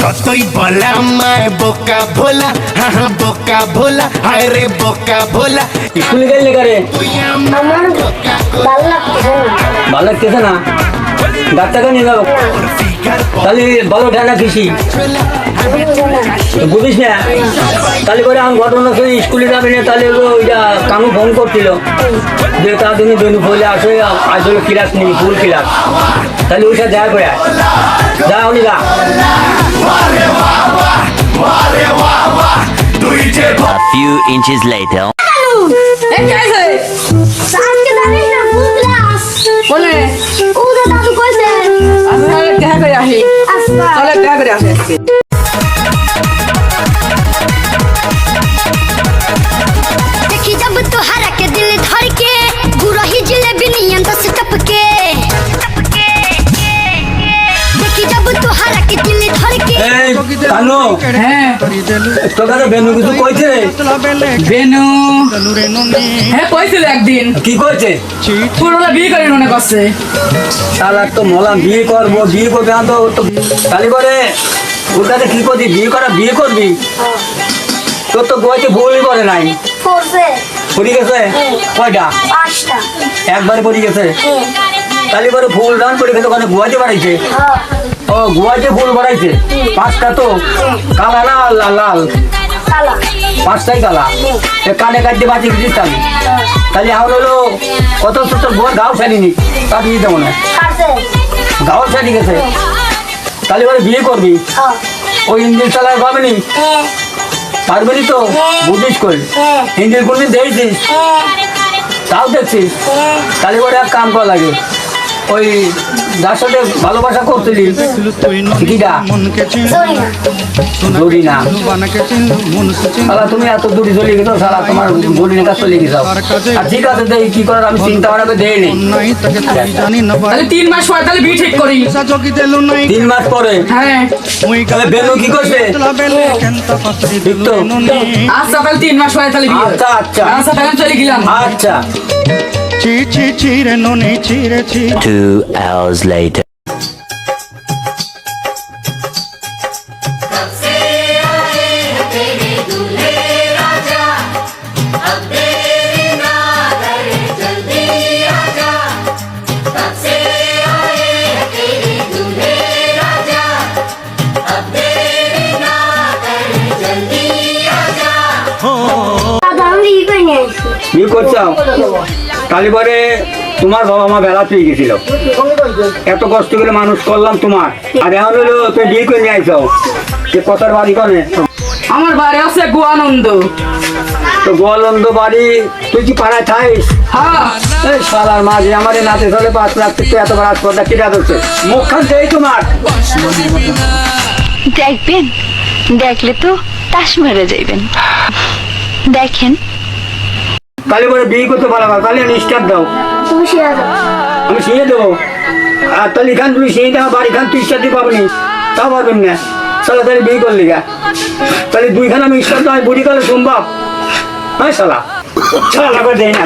যতই বলা আমায় বোকা ভোলা, হ্যাঁ বোকা ভোলা, হায় রে বোকা ভোলা। স্কুলে গেলি কারে? আমার ভালো লাগতেছে না। ভালো লাগতেছে না? ডাক্তারকে নিয়ে যাবো। তাহলে ভালো ঠান্ডা কৃষি বুঝিস না? তাহলে করে আমি ঘটনা স্কুলে যাবি না, তাহলে ওইটা কামু ফোন করছিল যে তার জন্য বেনু বলে আসে আসলে ক্লাস নেই, ফুল ক্লাস। তাহলে ওইটা দেখা করে যা উনি যা। A few inches later. আজকে জানিস না ফুল ক্লাস বলে ওরা দাদু কইছে আমি তাহলে দেখা করে আসি। আচ্ছা তাহলে দেখা করে আসি আজকে। देखी जब तुहरा के दिल धड़ के गुरही जिलेबी नियन तो से टपके देखी जब तुहरा के दिल धड़ के এই কানু, হ্যাঁ তোকে বেনু কিছু কইছে? বেনু হ্যাঁ কইছিল একদিন কি কইছে? পুরোলা বিয়ে করে মনে করছে। তাহলে তো মলাম বিয়ে করবো, বিয়ে করবে না তো তাহলে করে ওর কাছে কি করবি? বিয়ে করবি? তোর তো গোয়াতে ভুলই করে নাই। ফোরছে পড়ি গেছে কয়টা? পাঁচটা একবার পড়ি গেছে। তাহলে করে ফুল দান করে গেছে, ওখানে গোয়াতে বাড়াইছে। ও গোয়াতে ফুল বাড়াইছে পাঁচটা, তো কালা না লাল? লাল কালা পাঁচটাই কালা। কানে কাটতে বাঁচিয়ে দিচ্ছিস তাহলে। তাহলে আমার হলো কত ছোট গোয়ার গাও ছাড়িনি, তা দিয়ে দেবো না। কাটছে গাও ছাড়ি গেছে। তাহলে করে বিয়ে করবি? ওই ইঞ্জিন চালায় পাবেনি? পারবেনি তো? বুঝিস কই ইঞ্জিন কোনদিন দেখছিস? তাও দেখছিস? তাহলে করে এক কাম করা লাগে, ওই যার সাথে ভালোবাসা করছিলি কিটা দড়ি না সালা, তুমি এত দূরে চলে গেছো সালা, তোমার দড়ি না চলে গেছো। আর ঠিক আছে, দেই কি করার আমি চিন্তা ভাবনা করে দেই নি। তাহলে 3 মাস পরে তাহলে বিয়ে ঠিক করি। 3 মাস পরে? হ্যাঁ তাহলে বেনু কি করছে? ঠিক তো? আচ্ছা তাহলে 3 মাস পরে তাহলে বিয়ে। আচ্ছা আচ্ছা আচ্ছা তাহলে আমি চলে গেলাম। আচ্ছা। 2 hours later. দাদা আমি ই কই নিয়ে আইছি কি করছো? তাহলে পরে তোমার বাবা মা বেলা পেয়ে গেছিল, এত কষ্ট করে মানুষ করলাম তোমার, আর এখন হলো তুই বিয়ে করে নিয়ে আইসাও। সে কথার বাড়ি করে আমার বাড়ি আছে গোয়ানন্দ। তো গোয়ালন্দ বাড়ি, তুই কি পাড়ায় থাইস? হ্যাঁ এই শালার মাঝে আমার এই নাতে চলে 5 লাখ তুই এত বড় হাসপাতাল কিনা ধরছে মুখখান দেই তোমার। দেখবেন, দেখলে তো তাস মেরে যাইবেন। দেখেন তাহলে পরে বিয়ে করতে পারো না, তাহলে স্টার্ট দাও, তুমি শিয়া যাও আমি শিয়ে দেবো। আর তাহলে এখান তুমি শিয়ে দাও, বাড়ি খান তুই স্টার্ট দিতে পারবি তাও পারবেন না। শালা তাহলে বিয়ে করলি গা, তাহলে 2খান আমি স্টার্ট দাও, বুড়ি কালে সম্ভব? হ্যাঁ শালা, শালা করে দেয় না।